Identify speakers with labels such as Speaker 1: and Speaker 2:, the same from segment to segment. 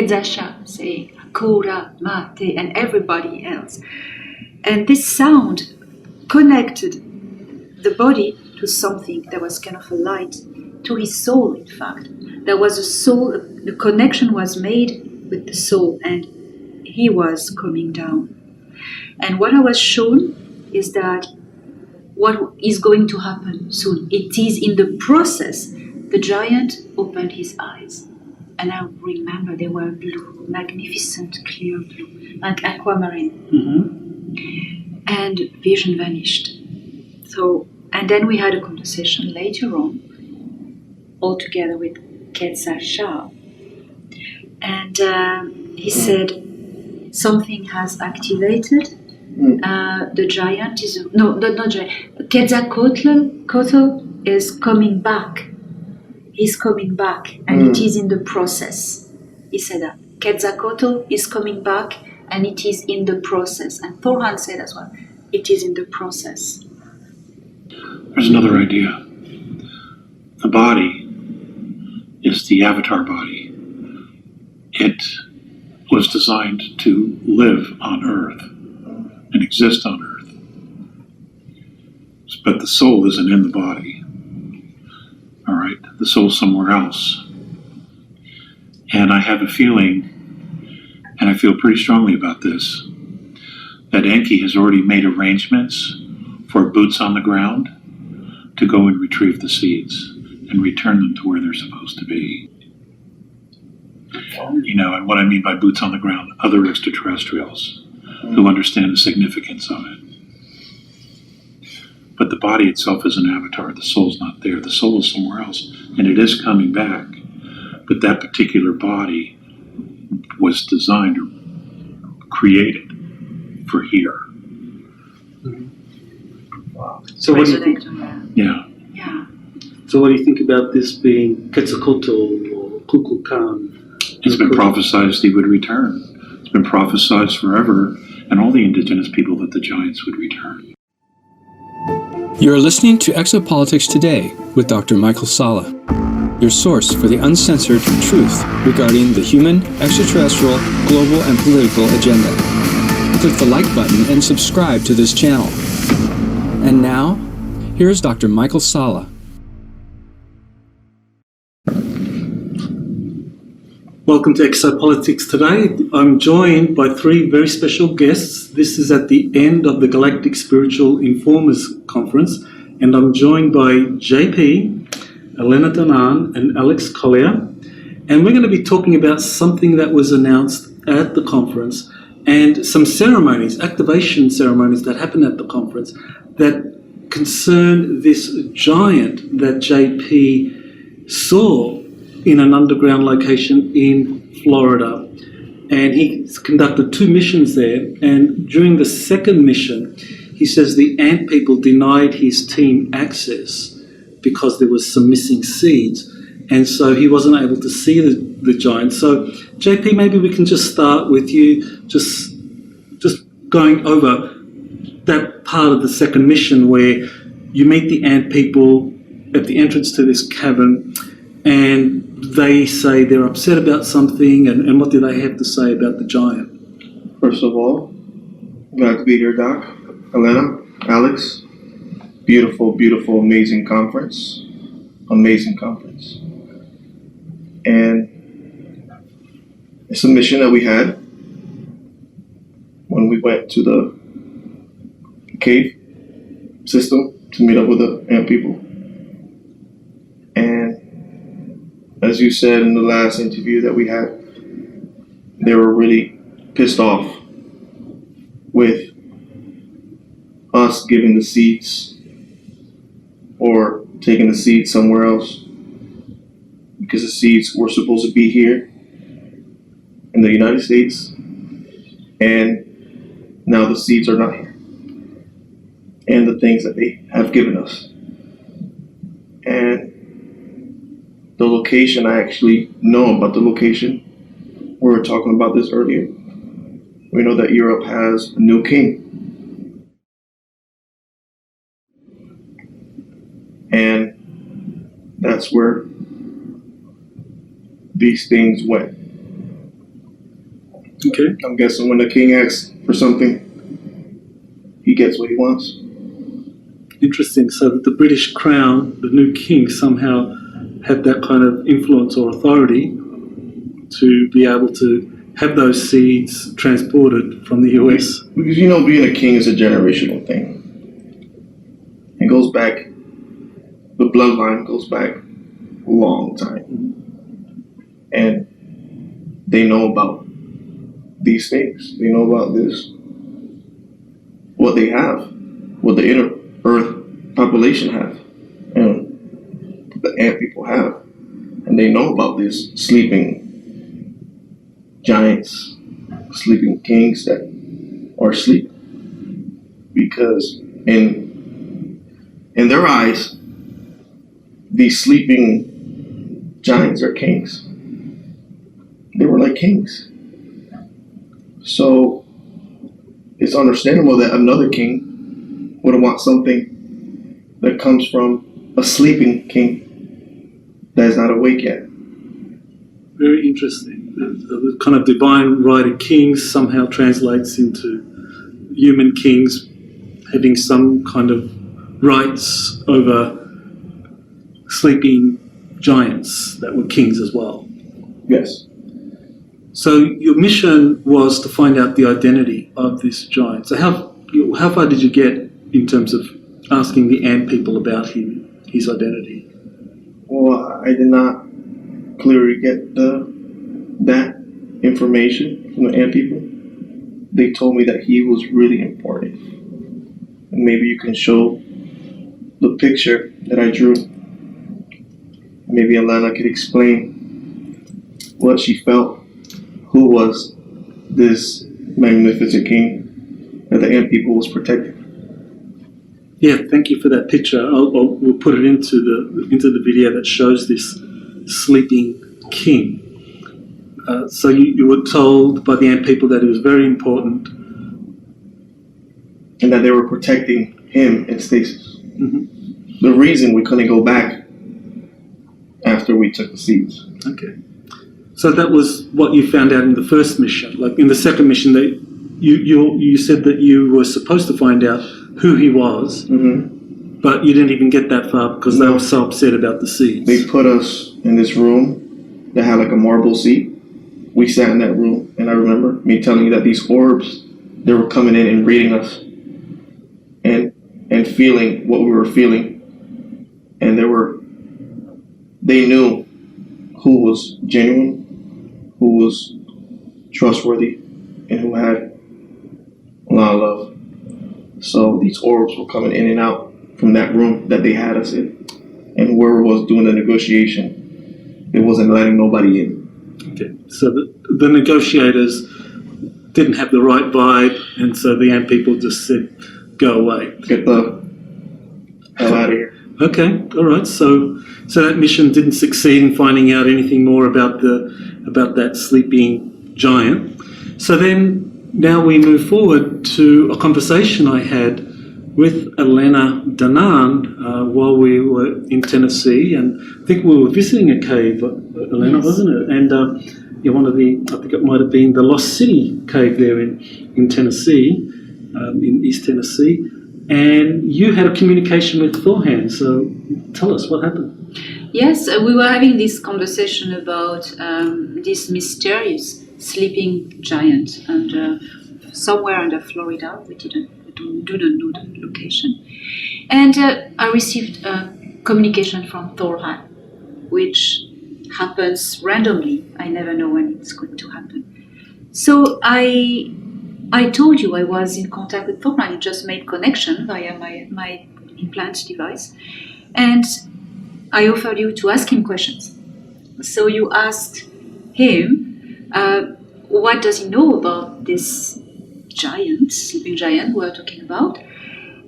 Speaker 1: Quetzasha saying Kura, Mate, and everybody else. And this sound connected the body to something that was kind of a light, to his soul, in fact. There was a soul, the connection was made with the soul, and he was coming down. And what I was shown is that what is going to happen soon. It is in the process. The giant opened his eyes. And I remember they were blue, magnificent, clear blue, like aquamarine. Mm-hmm. And vision vanished. So, and then we had a conversation later on, all together with Quetzasha. And he said, something has activated. The giant is not giant. Quetzalcoatl is coming back. He's coming back, and it is in the process. He said that Quetzalcoatl is coming back, and it is in the process. And Thorhan said as well, it is in the process.
Speaker 2: There's another idea. The body is the avatar body. It was designed to live on Earth and exist on Earth. But the soul isn't in the body. All right, the soul's somewhere else. And I have a feeling, and I feel pretty strongly about this, that Enki has already made arrangements for boots on the ground to go and retrieve the seeds and return them to where they're supposed to be. You know, and what I mean by boots on the ground, other extraterrestrials who understand the significance of it. But the body itself is an avatar. The soul's not there. The soul is somewhere else, and it is coming back. But that particular body was designed or created for here.
Speaker 3: Wow. So what do you think?
Speaker 2: Yeah.
Speaker 1: Yeah.
Speaker 3: So what do you think about this being Quetzalcoatl or Kukulkan?
Speaker 2: It's been prophesied he would return. It's been prophesied forever, and all the indigenous people that the giants would return.
Speaker 4: You are listening to Exopolitics Today with Dr. Michael Salla, your source for the uncensored truth regarding the human, extraterrestrial, global, and political agenda. Click the like button and subscribe to this channel. And now, here's Dr. Michael Salla.
Speaker 3: Welcome to Exopolitics Today. I'm joined by three very special guests. This is at the end of the Galactic Spiritual Informers Conference, and I'm joined by JP, Elena Danaan, and Alex Collier. And we're going to be talking about something that was announced at the conference and some ceremonies, activation ceremonies that happened at the conference that concern this giant that JP saw in an underground location in Florida. And he conducted 2 missions there. And during the second mission, he says the ant people denied his team access because there was some missing seeds. And so he wasn't able to see the giant. So JP, maybe we can just start with you just going over that part of the second mission where you meet the ant people at the entrance to this cavern, and they say they're upset about something, and what do they have to say about the giant?
Speaker 5: First of all, glad to be here, Doc, Elena, Alex. Beautiful, beautiful, amazing conference. Amazing conference. And it's a mission that we had when we went to the cave system to meet up with the ant people. And as you said in the last interview that we had, they were really pissed off with us giving the seeds or taking the seeds somewhere else, because the seeds were supposed to be here in the United States, and now the seeds are not here, and the things that they have given us. And the location, I actually know about the location. We were talking about this earlier. We know that Europe has a new king. And that's where these things went.
Speaker 3: Okay.
Speaker 5: I'm guessing when the king asks for something, he gets what he wants.
Speaker 3: Interesting. So that the British Crown, the new king, somehow had that kind of influence or authority to be able to have those seeds transported from the US.
Speaker 5: Because being a king is a generational thing. It goes back, the bloodline goes back a long time. And they know about these things. They know about this, what they have, what the inner earth population have, and the ant people have. And they know about this sleeping giants, sleeping kings that are asleep. Because in their eyes, these sleeping giants are kings. They were like kings. So it's understandable that another king would want something that comes from a sleeping king that is not awake yet.
Speaker 3: Very interesting. The kind of divine right of kings somehow translates into human kings having some kind of rights over sleeping giants that were kings as well.
Speaker 5: Yes.
Speaker 3: So your mission was to find out the identity of this giant. So how far did you get in terms of asking the ant people about him, his identity?
Speaker 5: Well, I did not clearly get that information from the ant people. They told me that he was really important. And maybe you can show the picture that I drew. Maybe Elena could explain what she felt. Who was this magnificent king that the ant people was protecting?
Speaker 3: Yeah, thank you for that picture. We'll put it into the video that shows this sleeping king. So you were told by the ant people that he was very important,
Speaker 5: and that they were protecting him in stasis.
Speaker 3: Mm-hmm.
Speaker 5: The reason we couldn't go back after we took the seeds.
Speaker 3: Okay. So that was what you found out in the first mission. Like in the second mission, that you said that you were supposed to find out who he was,
Speaker 5: mm-hmm.
Speaker 3: but you didn't even get that far because they were so upset about the seeds.
Speaker 5: They put us in this room that had like a marble seat. We sat in that room, and I remember me telling you that these orbs, they were coming in and reading us, and feeling what we were feeling, and they knew who was genuine, who was trustworthy, and who had a lot of love. So these orbs were coming in and out from that room that they had us in. And whoever was doing the negotiation, it wasn't letting nobody in.
Speaker 3: Okay, so the negotiators didn't have the right vibe, and so the ant people just said, go away.
Speaker 5: Get the hell out of here.
Speaker 3: Okay, all right. So that mission didn't succeed in finding out anything more about that sleeping giant. So then now we move forward to a conversation I had with Elena Danaan while we were in Tennessee, and I think we were visiting a cave, Elena, yes. Wasn't it? And one of I think it might have been the Lost City cave there in Tennessee, in East Tennessee. And you had a communication with Thorhan, so tell us what happened.
Speaker 1: Yes, we were having this conversation about this mysterious sleeping giant and somewhere under Florida. We do not know the location. And I received communication from Thorhan, which happens randomly. I never know when it's going to happen. So I told you I was in contact with Thorhan. It just made connection via my implant device. And I offered you to ask him questions. So you asked him, what does he know about this sleeping giant we are talking about?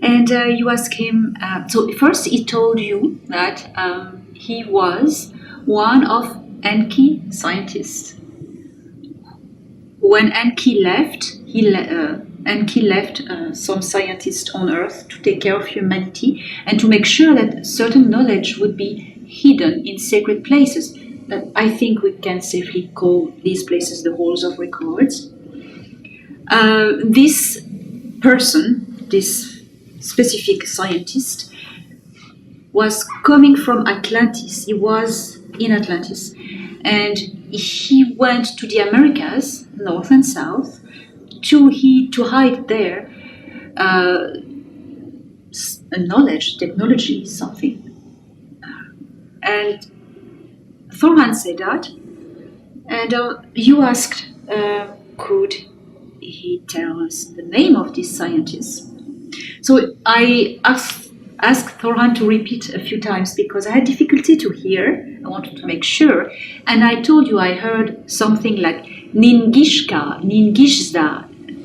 Speaker 1: And you asked him, so first he told you that he was one of Enki scientists. When Enki left, Enki left some scientists on Earth to take care of humanity and to make sure that certain knowledge would be hidden in sacred places. That I think we can safely call these places the halls of records. This person, this specific scientist, was coming from Atlantis. He was in Atlantis. And he went to the Americas, North and South, to hide there knowledge, technology, something. And Thorhan said that. And you asked, could he tell us the name of this scientist? So I asked Thorhan to repeat a few times because I had difficulty to hear. I wanted to make sure. And I told you I heard something like Ningishka,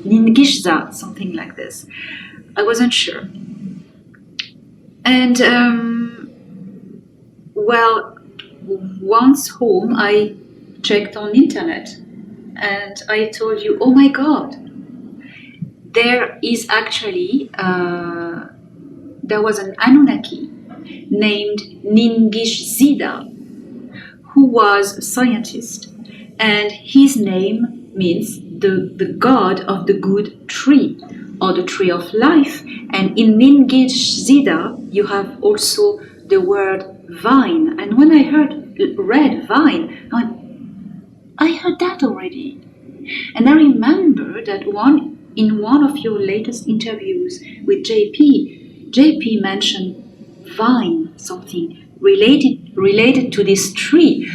Speaker 1: Ningishza, something like this. I wasn't sure. And, once home, I checked on internet and I told you, oh my God, there is actually, there was an Anunnaki named Ningishzida who was a scientist, and his name means the god of the good tree, or the tree of life. And in Ningishzida you have also the word vine. And when I read vine, I heard that already. And I remember that in one of your latest interviews with JP mentioned vine, something related to this tree.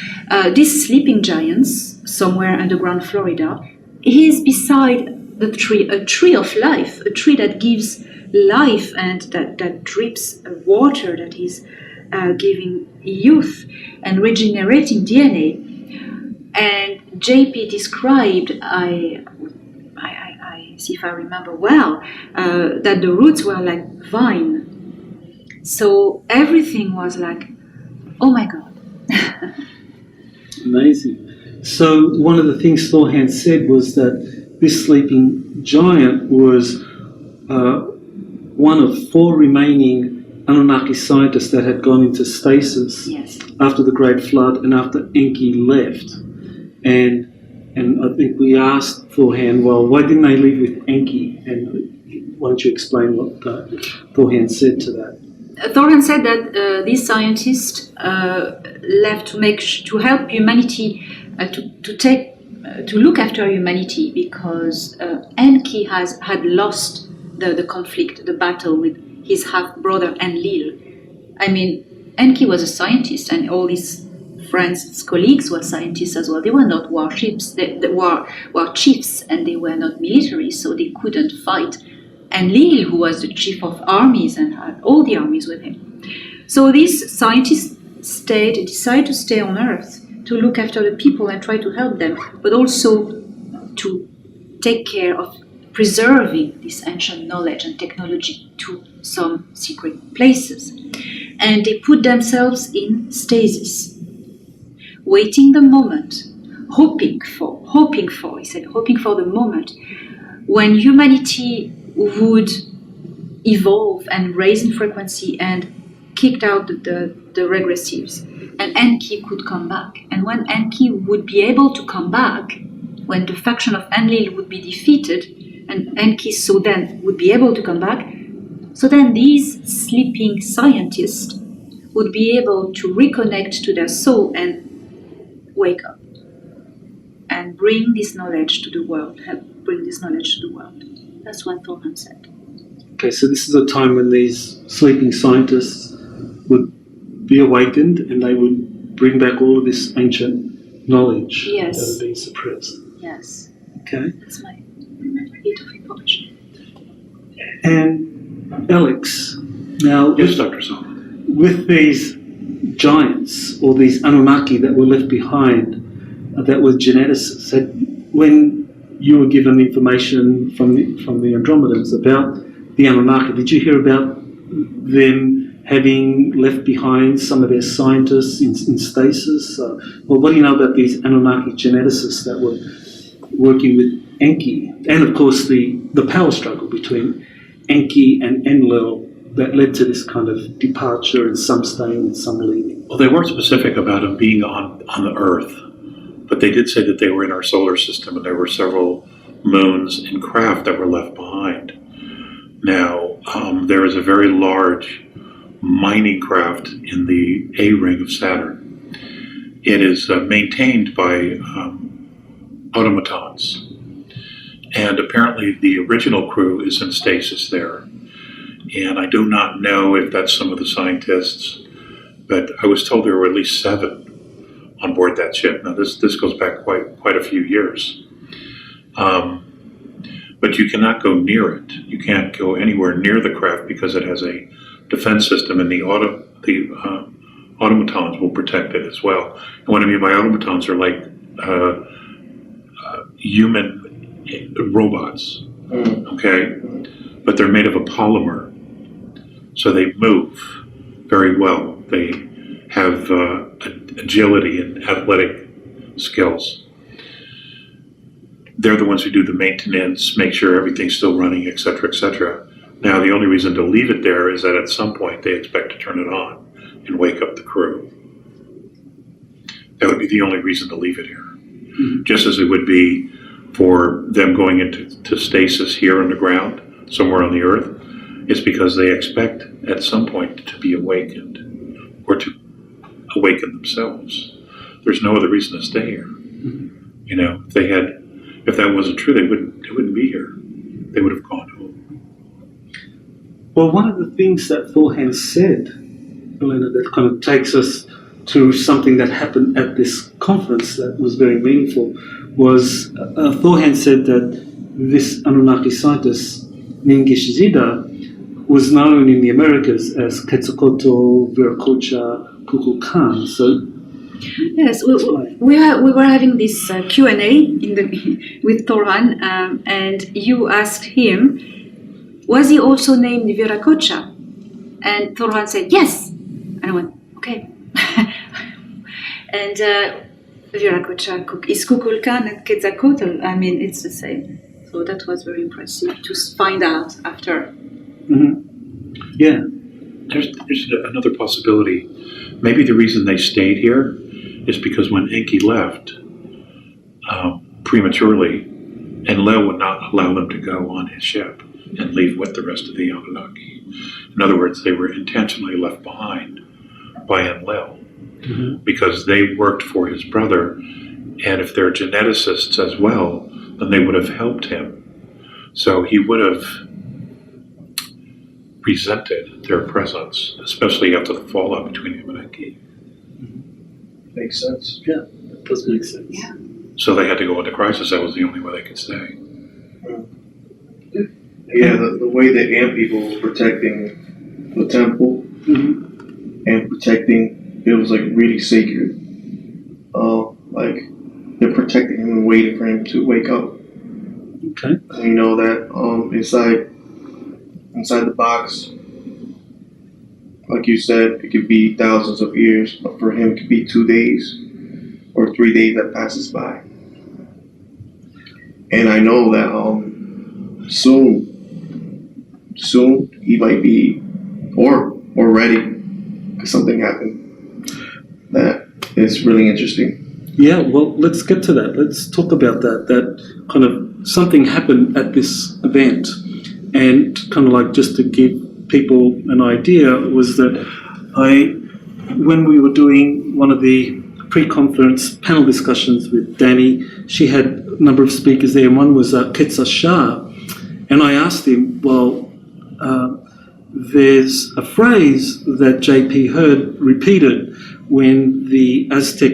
Speaker 1: This sleeping giants, somewhere underground Florida, is beside the tree, a tree of life, a tree that gives life and that drips water, that is giving youth and regenerating DNA. And JP described, I see if I remember well, that the roots were like vine. So everything was like, oh my God.
Speaker 3: Amazing. So one of the things Thorhan said was that this sleeping giant was one of 4 remaining Anunnaki scientists that had gone into stasis after the Great Flood and after Enki left. And I think we asked Thorhan, well, why didn't they leave with Enki? And why don't you explain what Thorhan said to that?
Speaker 1: Thorhan said that this scientist left to help humanity, to look after humanity, because Enki had lost the conflict, the battle with his half-brother Enlil. I mean, Enki was a scientist, and all his friends, his colleagues were scientists as well. They were not warships, they were chiefs, and they were not military, so they couldn't fight Enlil, who was the chief of armies and had all the armies with him. So these scientists decided to stay on Earth to look after the people and try to help them, but also to take care of preserving this ancient knowledge and technology to some secret places. And they put themselves in stasis, waiting the moment, hoping for the moment when humanity would evolve and raise in frequency and kicked out the regressives, and Enki could come back. And when Enki would be able to come back, when the faction of Enlil would be defeated, and Enki so then would be able to come back, so then these sleeping scientists would be able to reconnect to their soul and wake up and bring this knowledge to the world, That's what Thorhan said.
Speaker 3: Okay, so this is a time when these sleeping scientists would be awakened and they would bring back all of this ancient knowledge that had been suppressed.
Speaker 1: Yes.
Speaker 3: Okay.
Speaker 1: That's my bit of information.
Speaker 3: And Alex, now
Speaker 2: Yes, Dr. Salla.
Speaker 3: with these giants or these Anunnaki that were left behind, that were geneticists, when you were given information from the Andromedans about the Anunnaki, did you hear about them having left behind some of their scientists in stasis? Well, what do you know about these Anunnaki geneticists that were working with Enki? And of course the power struggle between Enki and Enlil that led to this kind of departure and some staying and some leaving.
Speaker 2: Well, they weren't specific about them being on the Earth, but they did say that they were in our solar system, and there were several moons and craft that were left behind. Now, there is a very large mining craft in the A ring of Saturn. It is maintained by automatons. And apparently the original crew is in stasis there. And I do not know if that's some of the scientists, but I was told there were at least 7 on board that ship. Now this goes back quite a few years. But you cannot go near it. You can't go anywhere near the craft because it has a defense system, and the automatons will protect it as well. And what I mean by automatons are like human robots, okay? But they're made of a polymer, so they move very well. They have agility and athletic skills. They're the ones who do the maintenance, make sure everything's still running, etc., etc. Now, the only reason to leave it there is that at some point they expect to turn it on and wake up the crew. That would be the only reason to leave it here. Mm-hmm. Just as it would be for them going into stasis here underground, somewhere on the Earth. It's because they expect at some point to be awakened or to awaken themselves. There's no other reason to stay here. Mm-hmm. You know, if that wasn't true, they wouldn't be here. They would have gone home.
Speaker 3: Well, one of the things that Thorhan said, Elena, that kind of takes us to something that happened at this conference that was very meaningful, was Thorhan said that this Anunnaki scientist, Ningish Zida, was known in the Americas as Quetzalcoatl, Viracocha, Kukulkan. So,
Speaker 1: yes, we were having this Q&A with Thorhan, and you asked him, was he also named Viracocha? And Thorhan said, yes. And I went, okay. And Viracocha is Kukulkan and Quetzalcoatl. I mean, it's the same. So that was very impressive to find out after.
Speaker 3: Mm-hmm. Yeah.
Speaker 2: There's another possibility. Maybe the reason they stayed here is because when Enki left prematurely, Enlil would not allow them to go on his ship and leave with the rest of the Anunnaki. In other words, they were intentionally left behind by Enlil. Mm-hmm. Because they worked for his brother, and if they're geneticists as well, then they would have helped him. So he would have resented their presence, especially after the fallout between him and Enki.
Speaker 3: Mm-hmm. Makes sense. Yeah, that does make sense.
Speaker 1: Yeah.
Speaker 2: So they had to go into crisis. That was the only way they could stay.
Speaker 5: Yeah, the way the Ant people were protecting the temple, mm-hmm. and protecting. It was like really sacred. Like they're protecting him and waiting for him to wake up.
Speaker 3: Okay.
Speaker 5: And you know that inside the box, like you said, it could be thousands of years, but for him it could be 2 days or 3 days that passes by. And I know that soon he might be or ready because something happened. That is really interesting.
Speaker 3: Yeah, well, let's get to that. Let's talk about that. That kind of something happened at this event, and kind of like just to give people an idea was that when we were doing one of the pre-conference panel discussions with Danny, she had a number of speakers there, and one was Quetzal Shah, and I asked him, well, there's a phrase that JP heard repeated when the Aztec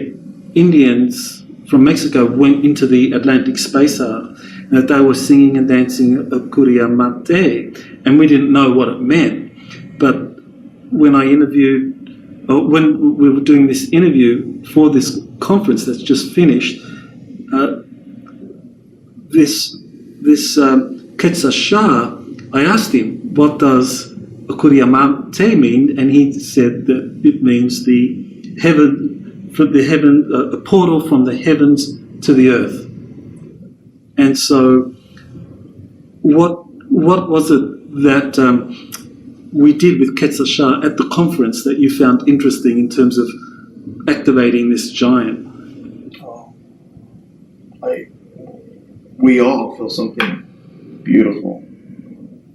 Speaker 3: Indians from Mexico went into the Atlantic space arc, and that they were singing and dancing Curiamate, and we didn't know what it meant. But when when we were doing this interview for this conference that's just finished, this Quetzal Shah, I asked him, what does Curiamate mean? And he said that it means a portal from the heavens to the earth. And so, what was it that we did with Quetzal Shah at the conference that you found interesting in terms of activating this giant?
Speaker 5: we all feel something beautiful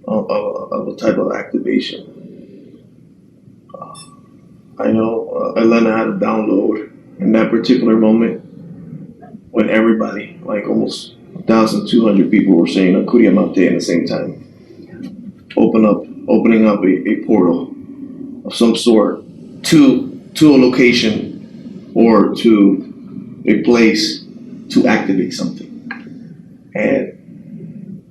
Speaker 5: of a type of activation. I know Elena had a download in that particular moment when everybody, like almost 1,200 people, were saying Akuria Mate at the same time. Opening up a portal of some sort to a location or to a place to activate something. And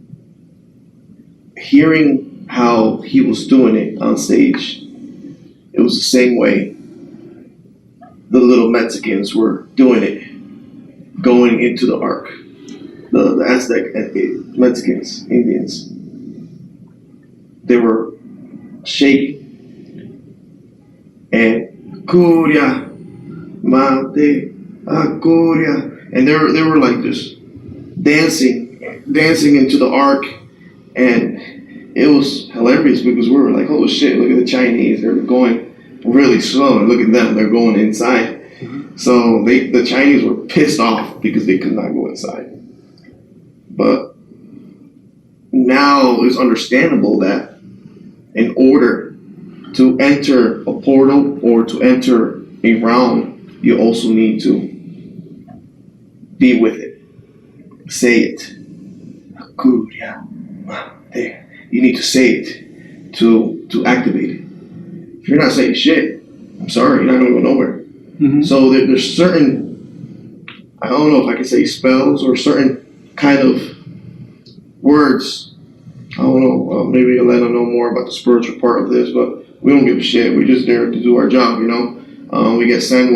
Speaker 5: hearing how he was doing it on stage, it was the same way the little Mexicans were doing it, going into the ark. The Aztec Mexicans, Indians, they were shaking and Kuria Mate Akuria, and they were like this dancing into the ark, and it was hilarious because we were like, holy shit, look at the Chinese, they're going really slow, and look at them, they're going inside. So the Chinese were pissed off because they could not go inside. But now it's understandable that in order to enter a portal or to enter a realm, you also need to be with it. Say it. You need to say it to activate it. If you're not saying shit, I'm sorry, you're not going to go nowhere. Mm-hmm. So there's certain, I don't know if I can say spells or certain kind of words. I don't know, maybe Elena know more about the spiritual part of this, but we don't give a shit. We're just there to do our job, you know. We get sent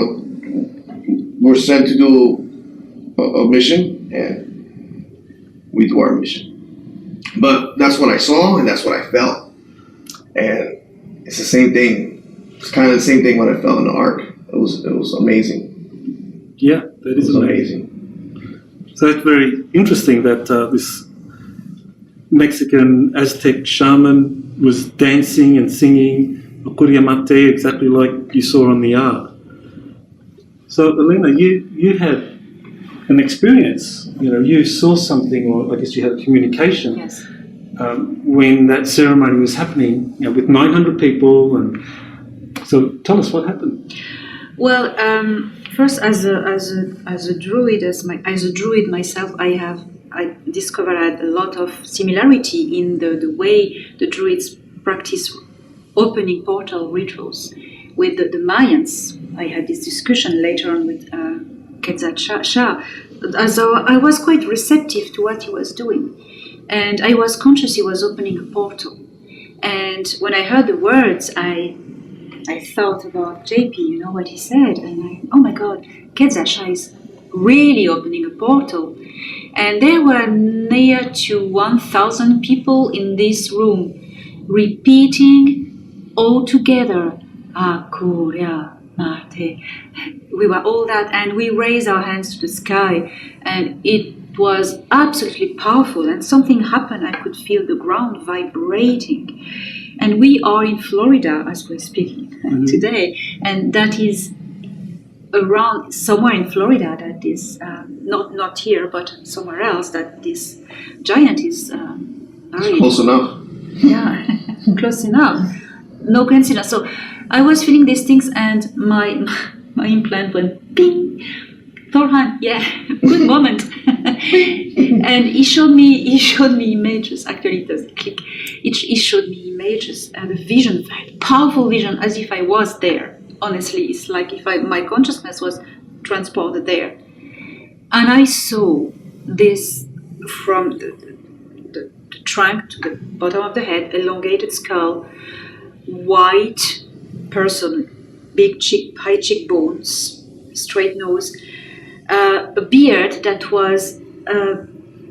Speaker 5: we're sent to do a mission, and we do our mission. But that's what I saw, and that's what I felt. And it's the same thing. It's kind of the same thing what I felt in the ark. It was amazing.
Speaker 3: Yeah, that is amazing. So that's very interesting that this Mexican Aztec shaman was dancing and singing Akuria Mate exactly like you saw on the art. So Elena, you had an experience, you saw something, or I guess you had a communication.
Speaker 1: Yes.
Speaker 3: When that ceremony was happening, with 900 people, and so tell us what happened.
Speaker 1: Well, first, as a druid, as a druid myself, I discovered a lot of similarity in the way the druids practice opening portal rituals with the Mayans. I had this discussion later on with Quetzalcoatl. So I was quite receptive to what he was doing, and I was conscious he was opening a portal. And when I heard the words, I thought about JP, what he said, and oh my God, Quetzalcoatl is really opening a portal. And there were near to 1,000 people in this room, repeating all together, Akuria Mate. We were all that, and we raised our hands to the sky, and it was absolutely powerful, and something happened. I could feel the ground vibrating. And we are in Florida as we're speaking today, and that is around somewhere in Florida that is not here but somewhere else that this giant is
Speaker 5: close enough.
Speaker 1: Yeah, close enough. No coincidence. So I was feeling these things, and my implant went ping. Thorhan, yeah, good moment. And he showed me images. Actually, it doesn't click. He showed me images and a vision, very powerful vision, as if I was there. Honestly, it's like if my consciousness was transported there. And I saw this from the trunk to the bottom of the head, elongated skull, white person, high cheekbones, straight nose, a beard that was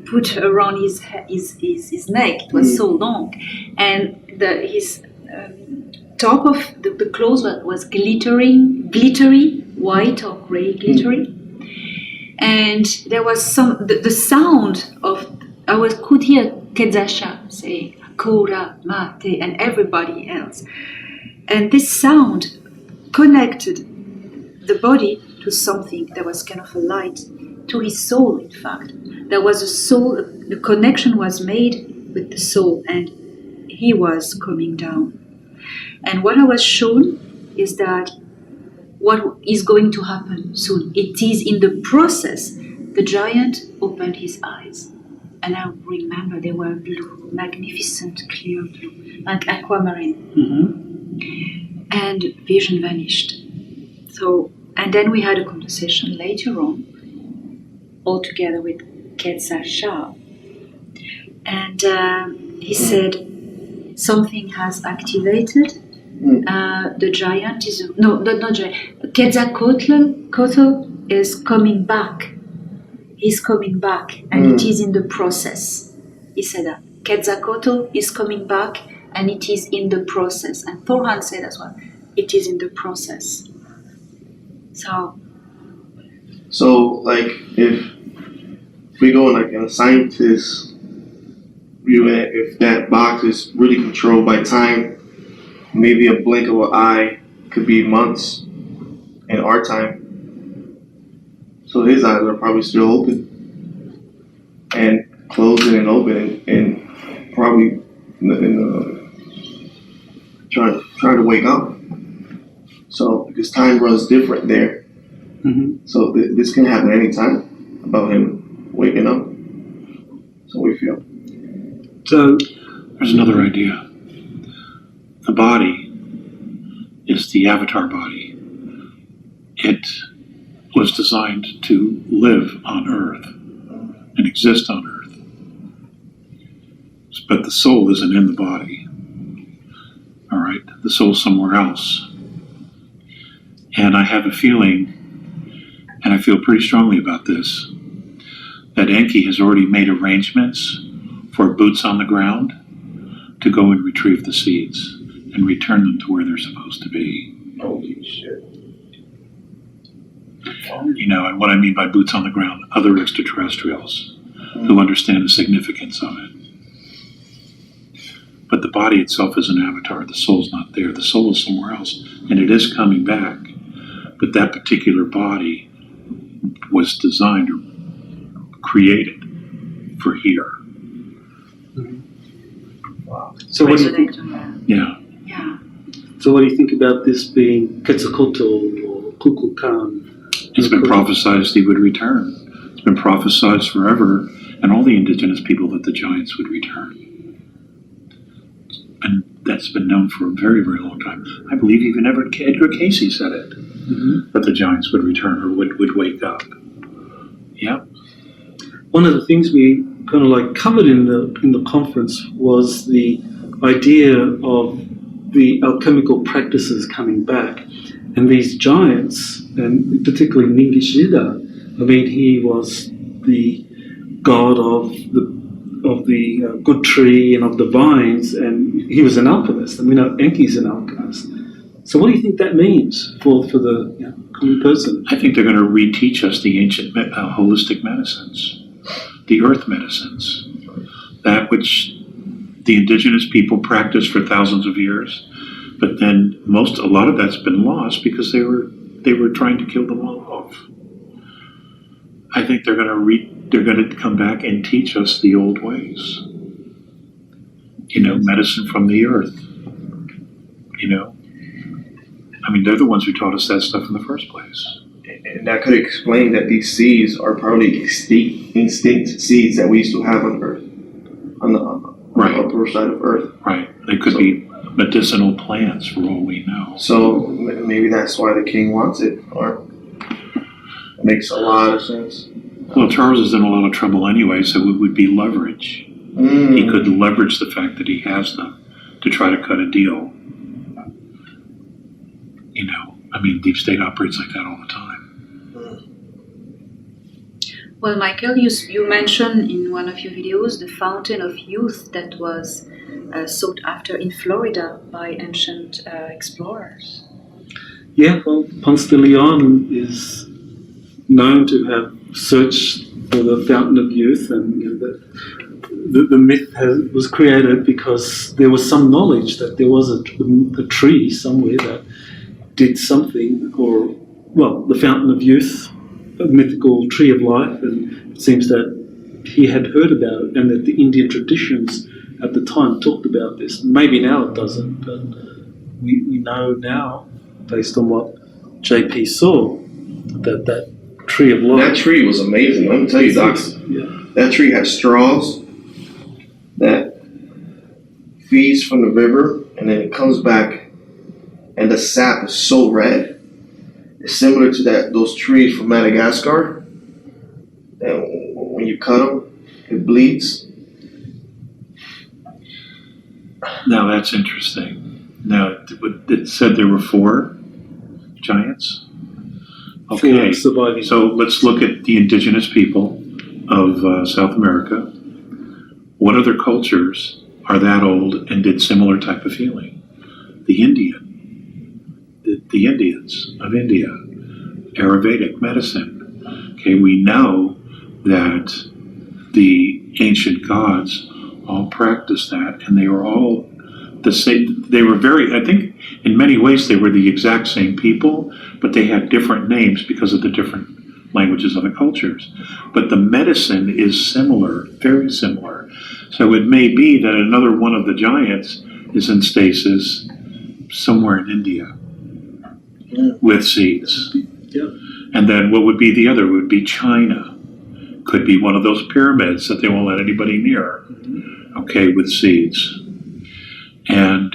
Speaker 1: put around his neck. It was so long, and his top of the clothes was glittery, white or gray, glittery. And there was the sound of, could hear Quetzalcoatl say, Kura, Mate, and everybody else. And this sound connected the body to something that was kind of a light, to his soul, in fact. there was a soul, the connection was made with the soul, and he was coming down. And what I was shown is that what is going to happen soon. It is in the process. The giant opened his eyes, and I remember they were blue, magnificent, clear blue, like aquamarine. And vision vanished. So, and then we had a conversation later on, all together with Quetzal, and he said something has activated. The giant is not giant. Quetzalcoatl is coming back. He's coming back, and it is in the process. He said that Quetzalcoatl is coming back, and it is in the process. And Thorhan said as well, it is in the process.
Speaker 5: So like if we go like in a scientist view, if that box is really controlled by time, maybe a blink of an eye could be months in our time. So his eyes are probably still open and closing and opening, and probably trying to wake up. So because time runs different there, so this can happen anytime about him waking up. So we feel.
Speaker 3: So
Speaker 2: there's another idea. The body is the avatar body. It was designed to live on Earth and exist on Earth. But the soul isn't in the body. All right? The soul's somewhere else. And I have a feeling, and I feel pretty strongly about this, that Enki has already made arrangements for boots on the ground to go and retrieve the seeds and return them to where they're supposed to be.
Speaker 5: Holy shit.
Speaker 2: You know, and what I mean by boots on the ground, other extraterrestrials who understand the significance of it. But the body itself is an avatar. The soul's not there. The soul is somewhere else, and it is coming back. But that particular body was designed or created for here.
Speaker 5: Wow.
Speaker 3: So what do you think?
Speaker 2: Yeah.
Speaker 1: Yeah.
Speaker 3: So what do you think about this being Quetzalcoatl or Kukulkan?
Speaker 2: It's been prophesized he would return. It's been prophesized forever, and all the indigenous people, that the giants would return. And that's been known for a very, very long time. I believe even Edgar Casey said it, that the giants would return or would wake up. Yeah.
Speaker 3: One of the things we kind of like covered in the conference was the idea of the alchemical practices coming back, and these giants, and particularly Ningishida. I mean, he was the god of the good tree and of the vines, and he was an alchemist. And we know Enki's an alchemist. So, what do you think that means for the common person?
Speaker 2: I think they're going to reteach us the ancient holistic medicines, the earth medicines, that which the indigenous people practiced for thousands of years. But then a lot of that's been lost because they were trying to kill them all off. I think they're going to come back and teach us the old ways. You know, medicine from the earth. You know, I mean, they're the ones who taught us that stuff in the first place.
Speaker 5: And that could explain that these seeds are probably extinct seeds that we used to have on Earth, on the upper side of Earth.
Speaker 2: Right. They could be medicinal plants for all we know.
Speaker 5: So maybe that's why the king wants it, or it makes a lot of sense.
Speaker 2: Well, Charles is in a lot of trouble anyway, so it would be leverage. He could leverage the fact that he has them to try to cut a deal. You know, I mean, deep state operates like that all the time.
Speaker 1: Well, Michael, you mentioned in one of your videos the fountain of youth that was sought after in Florida by ancient explorers.
Speaker 3: Yeah, well, Ponce de Leon is known to have searched for the fountain of youth, and the myth was created because there was some knowledge that there was a tree somewhere that did something, or, well, the fountain of youth, a mythical tree of life, and it seems that he had heard about it, and that the Indian traditions at the time talked about this. Maybe now it doesn't, but we know now, based on what JP saw, that tree of life.
Speaker 5: That tree was amazing. Let me tell you, Doc.
Speaker 3: Yeah.
Speaker 5: That tree has straws that feeds from the river, and then it comes back, and the sap is so red. It's similar to those trees from Madagascar. And when you cut them, it bleeds.
Speaker 2: Now that's interesting. Now it said there were 4 giants. Okay,
Speaker 3: Surviving.
Speaker 2: so let's look at the indigenous people of South America. What other cultures are that old and did similar type of healing? The Indians of India, Ayurvedic medicine. Okay, we know that the ancient gods all practiced that, and they were all the same. They were I think in many ways they were the exact same people, but they had different names because of the different languages of the cultures. But the medicine is similar, very similar. So it may be that another one of the giants is in stasis somewhere in India with seeds.
Speaker 3: Yeah.
Speaker 2: And then what would be the other? Would be China. Could be one of those pyramids that they won't let anybody near. Okay, with seeds. And,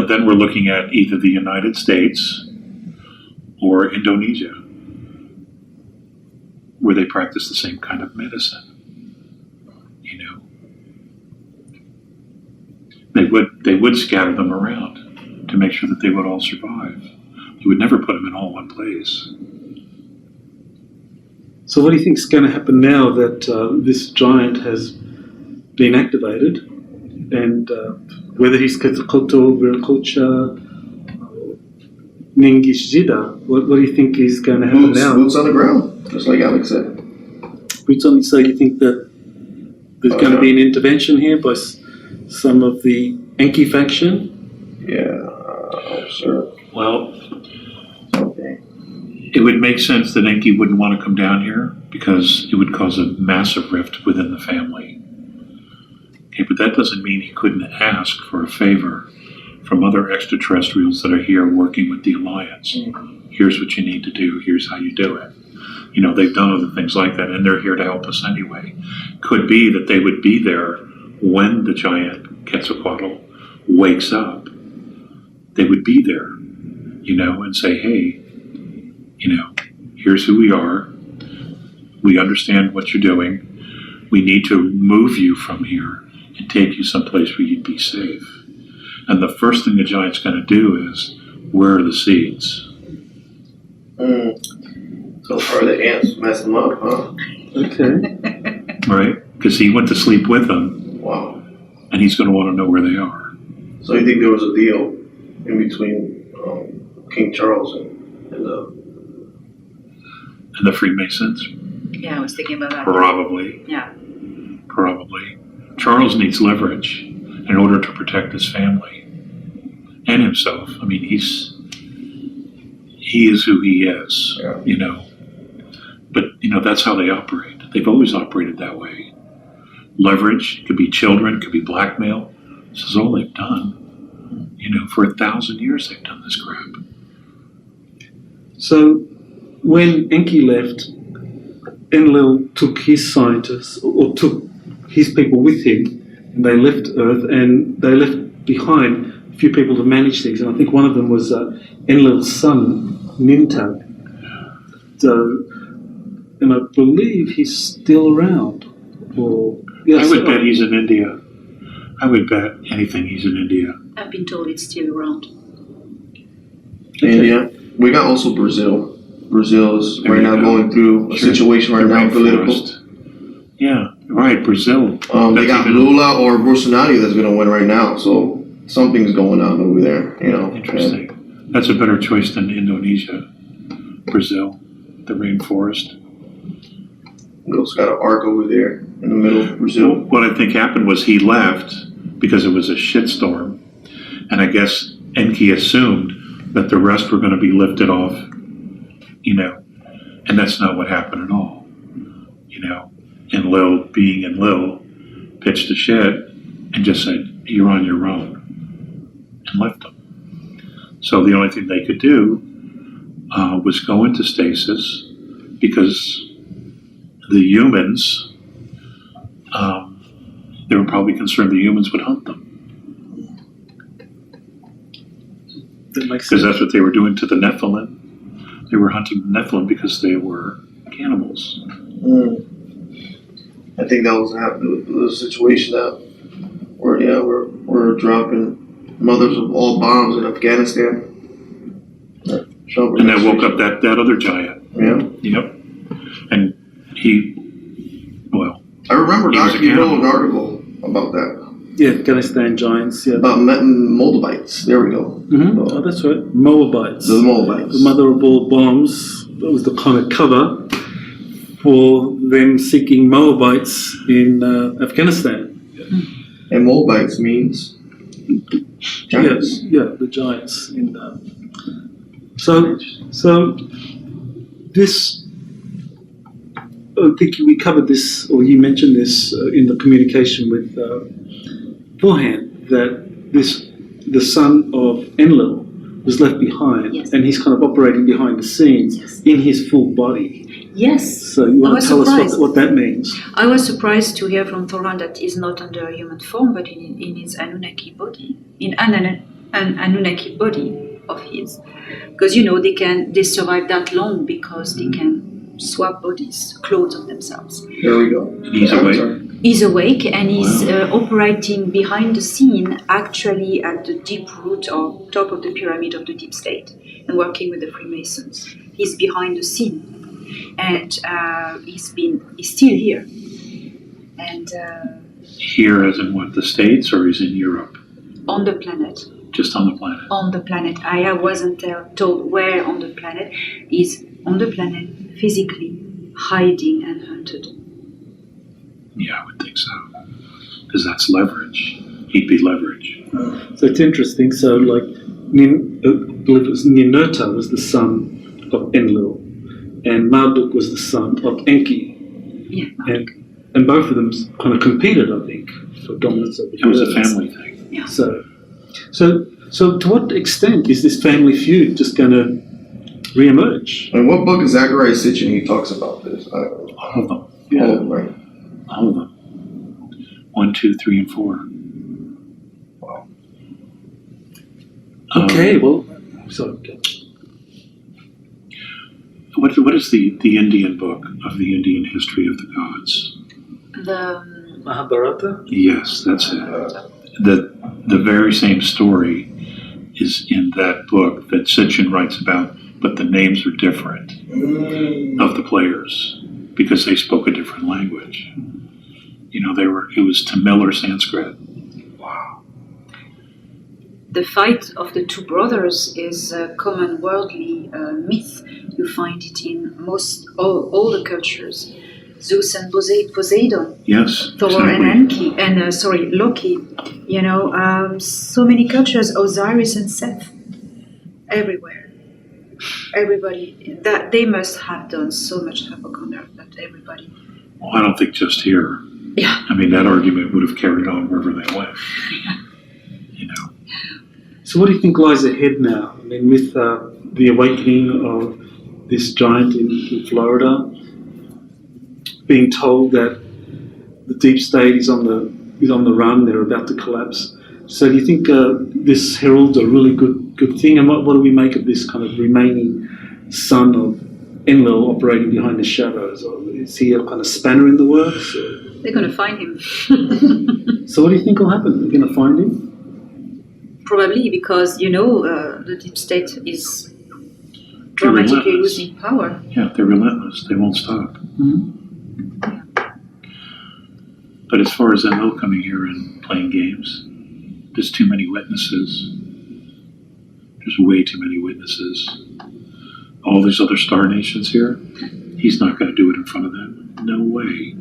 Speaker 2: then we're looking at either the United States or Indonesia, where they practice the same kind of medicine. They would scatter them around to make sure that they would all survive. You would never put them in all one place.
Speaker 3: So what do you think is going to happen now that this giant has been activated, and whether he's Koto, Viracocha, Ningishjida, what do you think is going to happen now?
Speaker 5: Boots on the ground, just like Alex said.
Speaker 3: Boots on the ground. So you think that there's going to be an intervention here by some of the Enki faction?
Speaker 5: Yeah, sure.
Speaker 2: Well,
Speaker 5: Okay.
Speaker 2: it would make sense that Enki wouldn't want to come down here because it would cause a massive rift within the family. Okay, but that doesn't mean he couldn't ask for a favor from other extraterrestrials that are here working with the Alliance. Here's what you need to do. Here's how you do it. They've done other things like that, and they're here to help us anyway. Could be that they would be there when the giant Quetzalcoatl wakes up. They would be there, and say, hey, here's who we are. We understand what you're doing. We need to move you from here and take you someplace where you'd be safe. And the first thing the giant's going to do is, where are the seeds?
Speaker 5: So far the ants mess them up, huh?
Speaker 3: Okay.
Speaker 2: Right? Because he went to sleep with them,
Speaker 5: Wow.
Speaker 2: and he's going to want to know where they are.
Speaker 5: So you think there was a deal in between King Charles and
Speaker 2: And the Freemasons?
Speaker 1: Yeah, I was thinking about that.
Speaker 2: Probably.
Speaker 1: Yeah.
Speaker 2: Probably. Charles needs leverage in order to protect his family and himself. I mean, he is who he is,
Speaker 5: Yeah.
Speaker 2: But, that's how they operate. They've always operated that way. Leverage, could be children, could be blackmail. This is all they've done. For 1,000 years they've done this crap.
Speaker 3: So when Enki left, Enlil took his scientists, or took his people with him, and they left Earth, and they left behind a few people to manage things. And I think one of them was Enlil's son, Nintab. And I believe he's still around.
Speaker 2: I would bet he's in India. I would bet anything he's in India.
Speaker 1: I've been told it's still around.
Speaker 5: India. We got also Brazil. Brazil is right now going through a situation right now, political.
Speaker 2: Yeah, right, Brazil.
Speaker 5: They got Lula or Bolsonaro that's going to win right now, so something's going on over there,
Speaker 2: Interesting. That's a better choice than Indonesia. Brazil, the rainforest.
Speaker 5: We also got an arc over there in the middle of Brazil.
Speaker 2: What I think happened was he left because it was a shitstorm, and I guess Enki assumed that the rest were going to be lifted off, and that's not what happened at all. Enlil, being Enlil, pitched a shed and just said, "You're on your own," and left them. So the only thing they could do was go into stasis, because the humans, they were probably concerned the humans would hunt them.
Speaker 3: That makes
Speaker 2: Because
Speaker 3: sense.
Speaker 2: that's what they were doing to the Nephilim. They were hunting the Nephilim because they were cannibals.
Speaker 5: I think that was the situation that we're dropping mothers of all bombs in Afghanistan.
Speaker 2: And that woke up that other giant.
Speaker 5: Yeah.
Speaker 2: Yep. And he, well,
Speaker 5: I remember
Speaker 2: He was a
Speaker 5: you wrote
Speaker 2: cannibal.
Speaker 5: an article about that.
Speaker 3: Yeah, Afghanistan giants. Yeah.
Speaker 5: About Moabites. There we go.
Speaker 3: Oh, that's right. Moabites.
Speaker 5: The Moabites.
Speaker 3: The mother of all bombs. That was the kind of cover for them seeking Moabites in Afghanistan.
Speaker 5: And Moabites means giants.
Speaker 3: Yeah, the giants. So this, I think we covered this, or you mentioned this in the communication with beforehand, that the son of Enlil was left behind,
Speaker 1: Yes.
Speaker 3: and he's kind of operating behind the scenes
Speaker 1: Yes.
Speaker 3: in his full body.
Speaker 1: Yes.
Speaker 3: So you
Speaker 1: I
Speaker 3: want
Speaker 1: was
Speaker 3: to tell us
Speaker 1: surprised.
Speaker 3: what that means?
Speaker 1: I was surprised to hear from Thoran that he's not under a human form, but in his Anunnaki body, in an Anunnaki body of his, because they survive that long because they can swap bodies, clones of themselves.
Speaker 5: There we go.
Speaker 2: He's awake.
Speaker 1: He's awake and he's operating behind the scene, actually at the deep root or top of the pyramid of the deep state, and working with the Freemasons. He's behind the scene, and he's still here. And
Speaker 2: Here, as in what, the States, or he's in Europe?
Speaker 1: on the planet.
Speaker 2: Just on the planet.
Speaker 1: On the planet. I wasn't told where on the planet. He's on the planet, physically hiding and hunted.
Speaker 2: Yeah, I would think so. Because that's leverage. He'd be leverage.
Speaker 3: So it's interesting. So, like, I believe it was Ninurta was the son of Enlil, and Marduk was the son of Enki,
Speaker 1: Yeah.
Speaker 3: and both of them kind of competed, I think, for dominance over the
Speaker 2: It was a
Speaker 3: earth.
Speaker 2: family thing.
Speaker 3: So to what extent is this family feud just going to reemerge?
Speaker 5: And what book is Zachariah Sitchin he talks about this?
Speaker 2: All of them.
Speaker 3: Yeah.
Speaker 5: Oh, right.
Speaker 2: All of them. 1, 2, 3, and 4.
Speaker 5: Wow.
Speaker 3: Okay, well, so
Speaker 2: What is the Indian book of the Indian history of the gods?
Speaker 1: The
Speaker 3: Mahabharata.
Speaker 2: Yes, that's it. The very same story is in that book that Sitchin writes about, but the names are different of the players because they spoke a different language. It was Tamil or Sanskrit.
Speaker 5: Wow.
Speaker 1: The fight of the two brothers is a common worldly myth. You find it in all the cultures. Zeus and Poseidon,
Speaker 2: Yes,
Speaker 1: Thor
Speaker 2: exactly.
Speaker 1: and Enki, and Loki. So many cultures. Osiris and Seth, everywhere. Everybody that they must have done so much havoc on earth that everybody.
Speaker 2: Well, I don't think just here.
Speaker 1: Yeah.
Speaker 2: I mean, that argument would have carried on wherever they went.
Speaker 3: So what do you think lies ahead now? I mean, with the awakening of this giant in Florida, being told that the deep state is on the run, they're about to collapse. So do you think this heralds a really good thing? And what do we make of this kind of remaining son of Enlil operating behind the shadows? Or is he a kind of spanner in the works? Or?
Speaker 1: They're going to find him.
Speaker 3: So what do you think will happen? They're going to find him?
Speaker 1: Probably because the deep state is dramatically
Speaker 2: relentless.
Speaker 1: losing power.
Speaker 2: Yeah, they're relentless. They won't stop.
Speaker 3: Mm-hmm.
Speaker 2: But as far as Enlil coming here and playing games, there's too many witnesses. There's way too many witnesses. All these other star nations here, he's not going to do it in front of them. No way.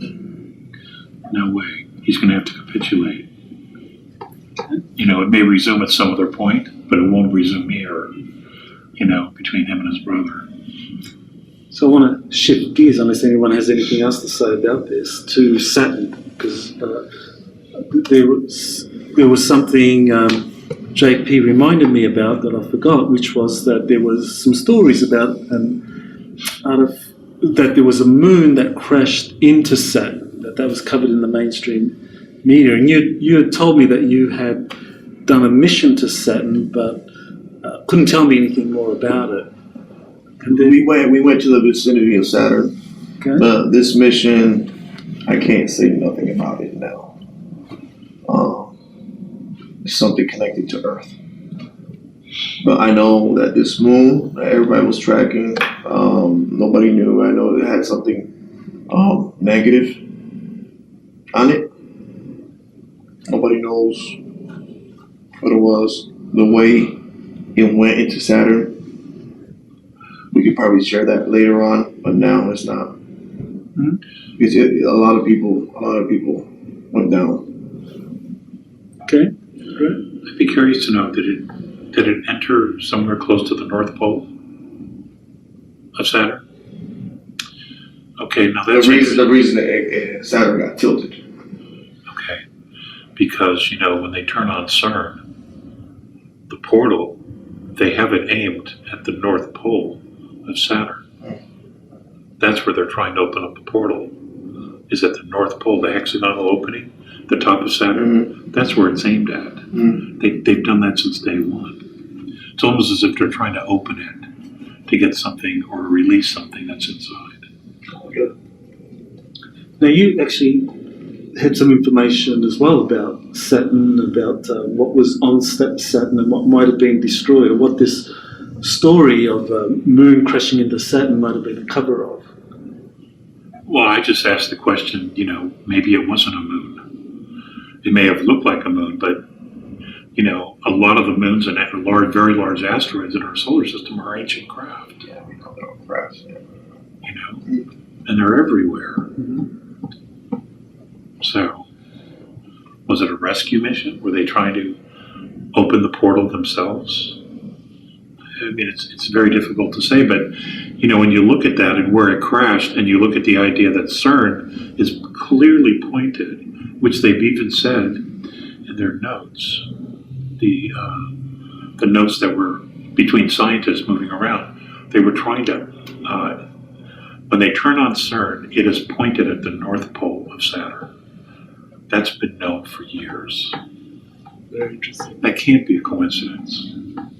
Speaker 2: No way. He's going to have to capitulate. It may resume at some other point, but it won't resume here, between him and his brother.
Speaker 3: So I want to shift gears, unless anyone has anything else to say about this, to Saturn, because there was something JP reminded me about that I forgot, which was that there was some stories about that there was a moon that crashed into Saturn, that was covered in the mainstream media, and you had told me that you had done a mission to Saturn, but couldn't tell me anything more about it.
Speaker 5: And then we went to the vicinity of Saturn.
Speaker 3: Okay.
Speaker 5: But this mission, I can't say nothing about it now. It's something connected to Earth. But I know that this moon that everybody was tracking, nobody knew. I know it had something negative on it. Nobody knows what it was. The way it went into Saturn, we could probably share that later on, but now it's not.
Speaker 3: Mm-hmm.
Speaker 5: Because a lot of people went down.
Speaker 3: Okay, great.
Speaker 2: I'd be curious to know, did it enter somewhere close to the North Pole of Saturn? Okay, now that's
Speaker 5: the reason that Saturn got tilted.
Speaker 2: Okay, because when they turn on CERN, the portal, they have it aimed at the North Pole of Saturn. That's where they're trying to open up the portal. Is at the North Pole, the hexagonal opening, the top of Saturn.
Speaker 5: Mm-hmm.
Speaker 2: That's where it's aimed at.
Speaker 5: Mm-hmm.
Speaker 2: They've done that since day one. It's almost as if they're trying to open it to get something or release something that's inside.
Speaker 5: Okay.
Speaker 3: Now you actually had some information as well about Saturn, about what was on Saturn and what might have been destroyed, or what this story of moon crashing into Saturn might have been a cover of.
Speaker 2: Well, I just asked the question, maybe it wasn't a moon. It may have looked like a moon, but, a lot of the moons and very large asteroids in our solar system are ancient craft.
Speaker 5: Yeah, we know they're crafts. Yeah.
Speaker 2: And they're everywhere.
Speaker 3: Mm-hmm.
Speaker 2: So, was it a rescue mission? Were they trying to open the portal themselves? I mean, it's very difficult to say, but, when you look at that and where it crashed, and you look at the idea that CERN is clearly pointed, which they've even said in their notes, the notes that were between scientists moving around, they were trying to, when they turn on CERN, it is pointed at the North Pole of Saturn. That's been known for years.
Speaker 3: Very interesting.
Speaker 2: That can't be a coincidence.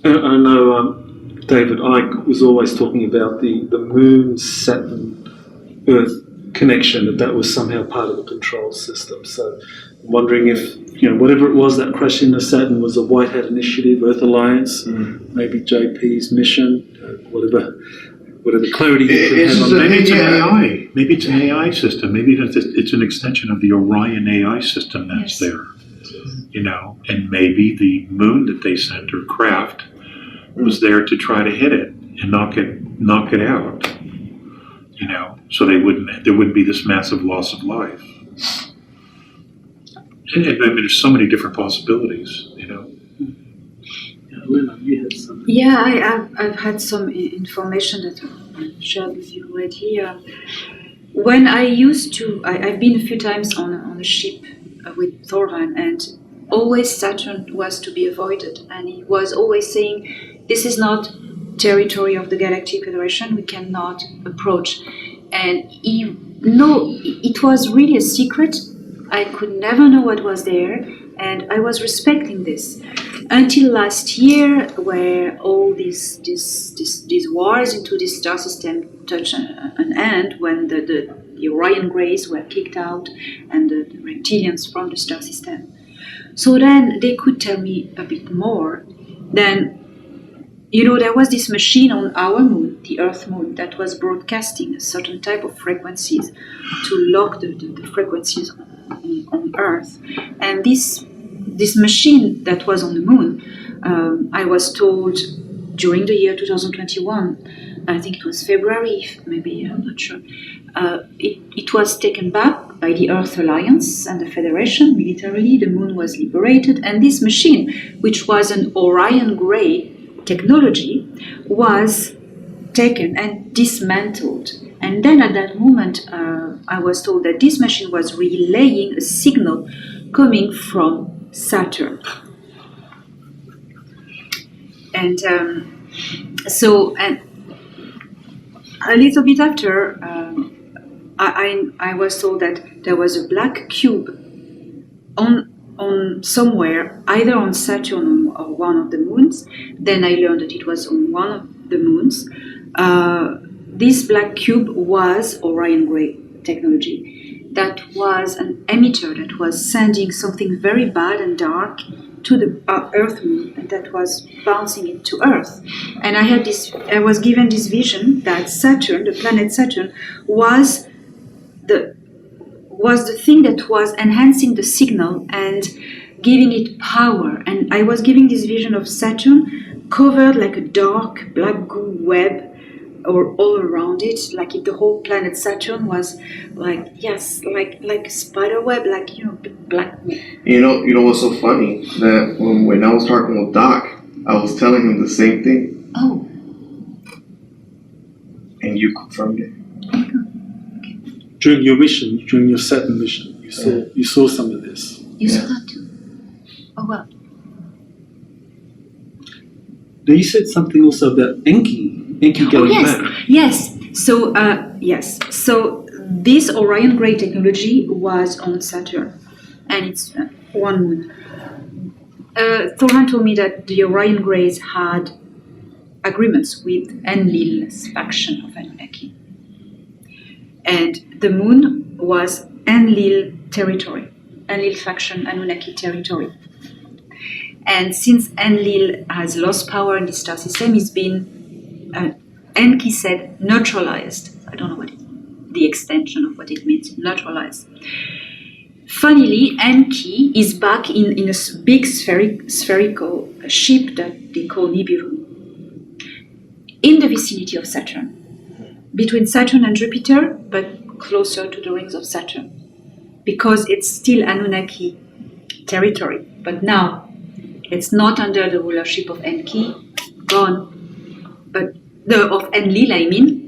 Speaker 3: I know David Icke was always talking about the moon, Saturn, Earth connection, that was somehow part of the control system. So I'm wondering if, whatever it was that crashed into Saturn was a White Hat Initiative, Earth Alliance, maybe JP's mission, whatever clarity you could have on that.
Speaker 2: Maybe it's an AI. Maybe it's an AI system. Maybe it's an extension of the Orion AI system that's there. And maybe the moon that they sent or craft was there to try to hit it and knock it out. So there wouldn't be this massive loss of life. And there's so many different possibilities.
Speaker 3: Elena, you had something.
Speaker 1: Yeah, I've had some information that I'll share with you already. When I've been a few times on a ship with Thorvan, and always Saturn was to be avoided, and he was always saying, this is not territory of the Galactic Federation, we cannot approach. And it was really a secret. I could never know what was there, and I was respecting this. Until last year, where all these wars into this star system touched an end, when the Orion Greys were kicked out and the reptilians from the star system. So then they could tell me a bit more. Then, there was this machine on our moon, the Earth moon, that was broadcasting a certain type of frequencies to lock the frequencies on Earth. And this machine that was on the moon, I was told during the year 2021, I think it was February, maybe, I'm not sure, it was taken back by the Earth Alliance and the Federation militarily. The moon was liberated, and this machine, which was an Orion Grey technology, was taken and dismantled. And then at that moment, I was told that this machine was relaying a signal coming from Saturn. And so a little bit after, I was told that there was a black cube on somewhere, either on Saturn or one of the moons. Then I learned that it was on one of the moons. This black cube was Orion Gray technology. That was an emitter that was sending something very bad and dark to the Earth moon, and that was bouncing it to Earth. And I was given this vision that Saturn, the planet Saturn, was the thing that was enhancing the signal and giving it power. And I was giving this vision of Saturn covered like a dark black goo web, or all around it, like if the whole planet Saturn was like a spider web, like black.
Speaker 5: You know what's so funny? That when I was talking with Doc, I was telling him the same thing.
Speaker 1: Oh.
Speaker 5: And you confirmed it.
Speaker 3: During your mission, during your Saturn mission, you saw some of this.
Speaker 1: You saw that too? Oh wow.
Speaker 3: Now you said something also about Enki going back.
Speaker 1: Yes. So yes. So this Orion Gray technology was on Saturn, and it's one moon. Thoran told me that the Orion Grays had agreements with Enlil's faction of Anunnaki, and the moon was Enlil territory, Enlil faction Anunnaki territory. And since Enlil has lost power in the star system, it's been, Enki said, neutralized. I don't know the extension of what it means, neutralized. Funnily, Enki is back in a big spherical ship that they call Nibiru, in the vicinity of Saturn, between Saturn and Jupiter, but closer to the rings of Saturn, because it's still Anunnaki territory, but now it's not under the rulership of Enki, gone, but of Enlil, I mean.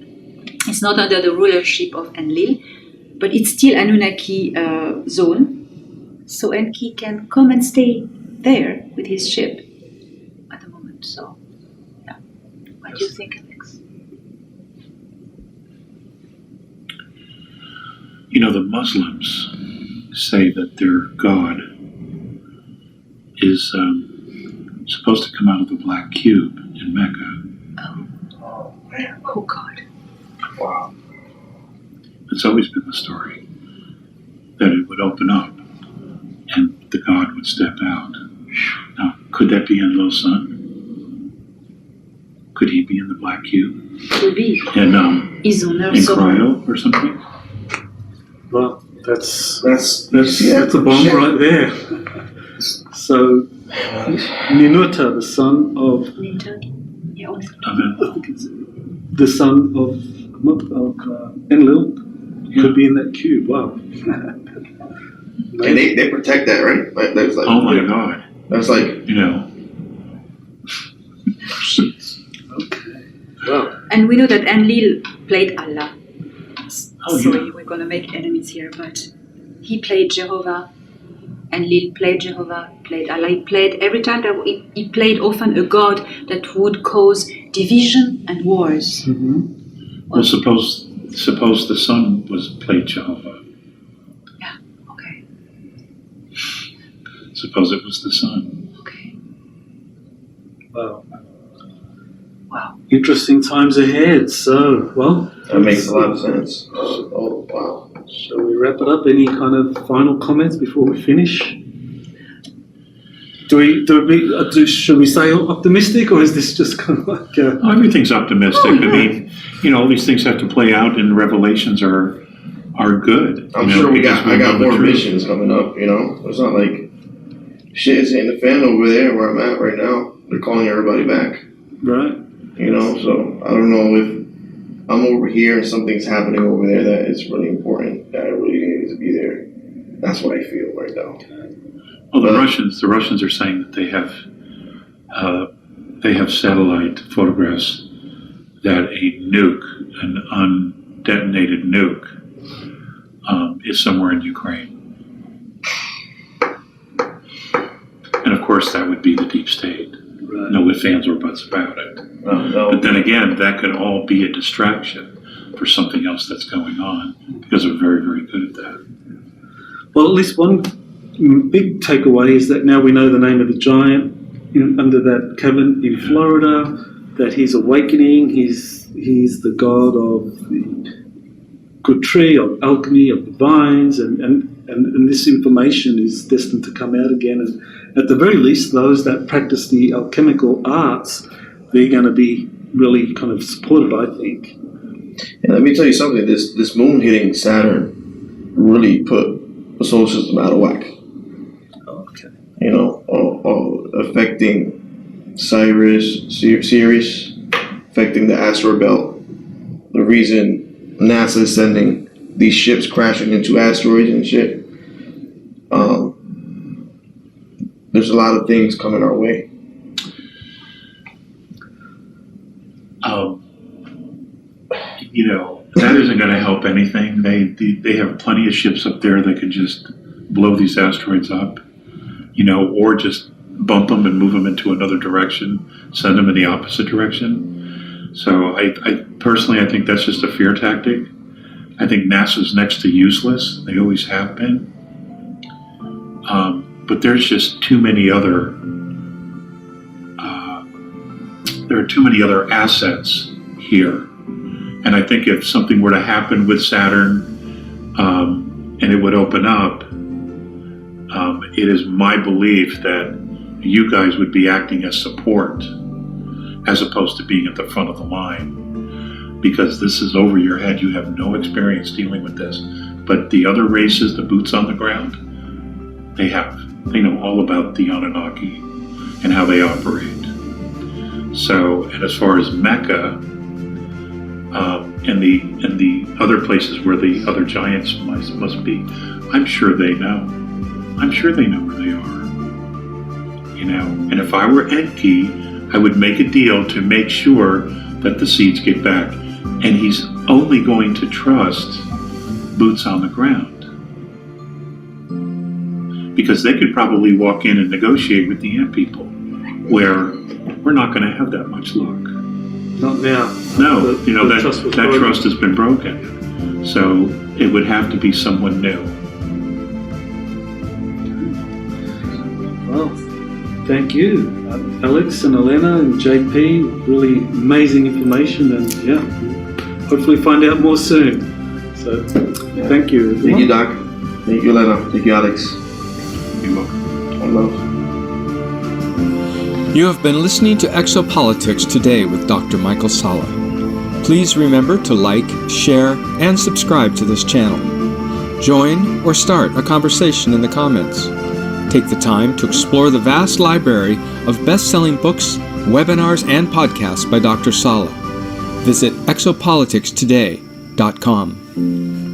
Speaker 1: It's not under the rulership of Enlil, but it's still Anunnaki zone. So Enki can come and stay there with his ship at the moment. So, yeah. What do you think, Alex?
Speaker 2: The Muslims say that their God is supposed to come out of the black cube in Mecca.
Speaker 5: Oh, man.
Speaker 1: Oh, God.
Speaker 5: Wow.
Speaker 2: It's always been the story that it would open up and the God would step out. Now, could that be Enlil's son? Could he be in the black cube?
Speaker 1: Could be.
Speaker 2: And
Speaker 1: He's on Earth.
Speaker 2: in cryo or something?
Speaker 3: Well, that's
Speaker 5: a
Speaker 3: bomb right there. So, Ninurta, the son of the son of Enlil, could be in that cube. Wow.
Speaker 5: And they protect that, right? Like, that's like,
Speaker 2: oh my God.
Speaker 5: That's like,
Speaker 3: Okay. Wow.
Speaker 1: And we know that Enlil played Allah.
Speaker 2: Oh,
Speaker 1: Sorry, we're going to make enemies here, but he played Jehovah. Enlil played Jehovah, played Allah. He played every time that he played often a god that would cause division and wars.
Speaker 3: Mm-hmm.
Speaker 2: Well, suppose the son played Jehovah.
Speaker 1: Yeah. Okay.
Speaker 2: Suppose it was the son.
Speaker 1: Okay.
Speaker 3: Wow.
Speaker 1: Wow.
Speaker 3: Interesting times ahead. So, well,
Speaker 5: that makes a lot of sense. Oh, wow.
Speaker 3: Shall we wrap it up? Any kind of final comments before we finish? Should we say optimistic, or is this just kind of like
Speaker 2: everything's optimistic. I mean, all these things have to play out, and revelations are good.
Speaker 5: I'm sure I got more missions coming up. It's not like shit is hitting the fan over there where I'm at right now. They're calling everybody back.
Speaker 3: Right.
Speaker 5: So I don't know if I'm over here and something's happening over there that is really important, that I really need to be there. That's what I feel right now.
Speaker 2: Well, the Russians are saying that they have satellite photographs that a nuke, an undetonated nuke, is somewhere in Ukraine. And of course, that would be the deep state.
Speaker 3: Right.
Speaker 2: No ifs, ands, or buts about it. But then again, that could all be a distraction for something else that's going on, because they're very, very good at that.
Speaker 3: Well, at least one big takeaway is that now we know the name of the giant under that cabin in Florida, that he's awakening, he's the god of the good tree, of alchemy, of the vines, and this information is destined to come out again. And at the very least, those that practice the alchemical arts, they're going to be really kind of supported, I think.
Speaker 5: And let me tell you something, this moon hitting Saturn really put the solar system out of whack.
Speaker 3: Okay.
Speaker 5: You know, affecting Sirius, affecting the asteroid belt. The reason NASA is sending these ships crashing into asteroids and shit. There's a lot of things coming our way.
Speaker 2: You know, that isn't going to help anything. They have plenty of ships up there that could just blow these asteroids up, you know, or just bump them and move them into another direction, send them in the opposite direction. So I personally, I think that's just a fear tactic. I think NASA's next to useless. They always have been. But there's just too many other, there are too many other assets here. And I think if something were to happen with Saturn, and it would open up, it is my belief that you guys would be acting as support as opposed to being at the front of the line, because this is over your head. You have no experience dealing with this. But the other races, the boots on the ground, they have. They know all about the Anunnaki and how they operate. So, and as far as Mecca, and the other places where the other giants must be, I'm sure they know. I'm sure they know where they are. You know, and if I were Enki, I would make a deal to make sure that the seeds get back. And he's only going to trust boots on the ground, because they could probably walk in and negotiate with the ant people, where we're not going to have that much luck.
Speaker 3: Not now.
Speaker 2: No, you know, that trust has been broken. So it would have to be someone new.
Speaker 3: Well, thank you, Alex and Elena and JP. Really amazing information, and yeah, hopefully find out more soon. So, thank you, everyone.
Speaker 5: Thank you, Doc. Thank you, Elena. Thank you, Alex.
Speaker 2: You're welcome.
Speaker 5: I love.
Speaker 4: You have been listening to Exopolitics today with Dr. Michael Salla. Please remember to like, share, and subscribe to this channel. Join or start a conversation in the comments. Take the time to explore the vast library of best-selling books, webinars, and podcasts by Dr. Salla. Visit exopoliticstoday.com.